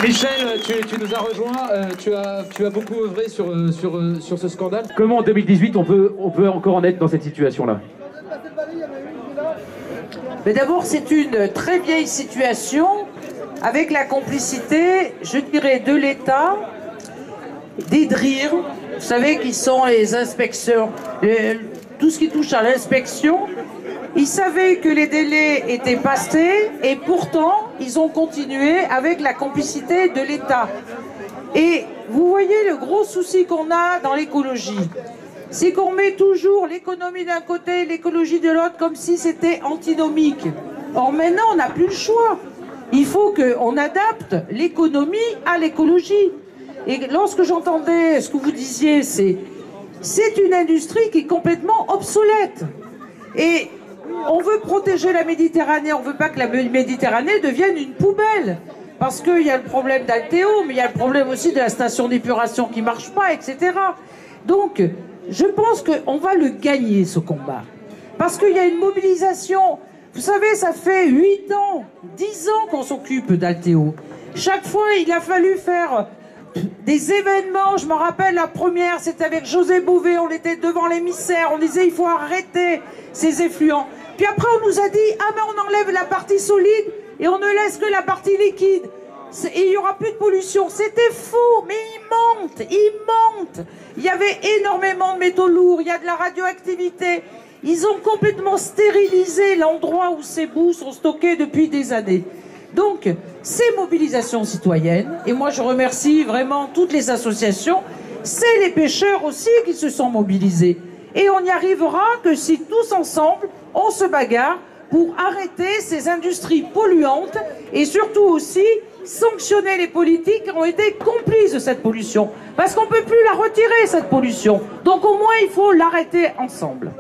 Michel, tu nous as rejoint, tu as beaucoup œuvré sur ce scandale. Comment en 2018 on peut encore en être dans cette situation-là? Mais d'abord, c'est une très vieille situation avec la complicité, je dirais, de l'État, des DRIR, vous savez, qui sont les inspecteurs, tout ce qui touche à l'inspection. Ils savaient que les délais étaient passés et pourtant, ils ont continué avec la complicité de l'État. Et vous voyez le gros souci qu'on a dans l'écologie, c'est qu'on met toujours l'économie d'un côté et l'écologie de l'autre comme si c'était antinomique. Or maintenant, on n'a plus le choix. Il faut qu'on adapte l'économie à l'écologie. Et lorsque j'entendais ce que vous disiez, c'est une industrie qui est complètement obsolète. Et on veut protéger la Méditerranée, on ne veut pas que la Méditerranée devienne une poubelle. Parce qu'il y a le problème d'Altéo, mais il y a le problème aussi de la station d'épuration qui ne marche pas, etc. Donc, je pense qu'on va le gagner, ce combat. Parce qu'il y a une mobilisation. Vous savez, ça fait 8 ans, 10 ans qu'on s'occupe d'Altéo. Chaque fois, il a fallu faire des événements. Je me rappelle, la première, c'était avec José Bové. On était devant l'émissaire. On disait, il faut arrêter ces effluents. Puis après, on nous a dit, ah mais on enlève la partie solide et on ne laisse que la partie liquide. Et il n'y aura plus de pollution. C'était faux, mais il monte. Il y avait énormément de métaux lourds, il y a de la radioactivité. Ils ont complètement stérilisé l'endroit où ces boues sont stockées depuis des années. Donc, ces mobilisations citoyennes, et moi je remercie vraiment toutes les associations, c'est les pêcheurs aussi qui se sont mobilisés. Et on n'y arrivera que si tous ensemble, on se bagarre pour arrêter ces industries polluantes et surtout aussi sanctionner les politiques qui ont été complices de cette pollution. Parce qu'on ne peut plus la retirer, cette pollution. Donc au moins, il faut l'arrêter ensemble.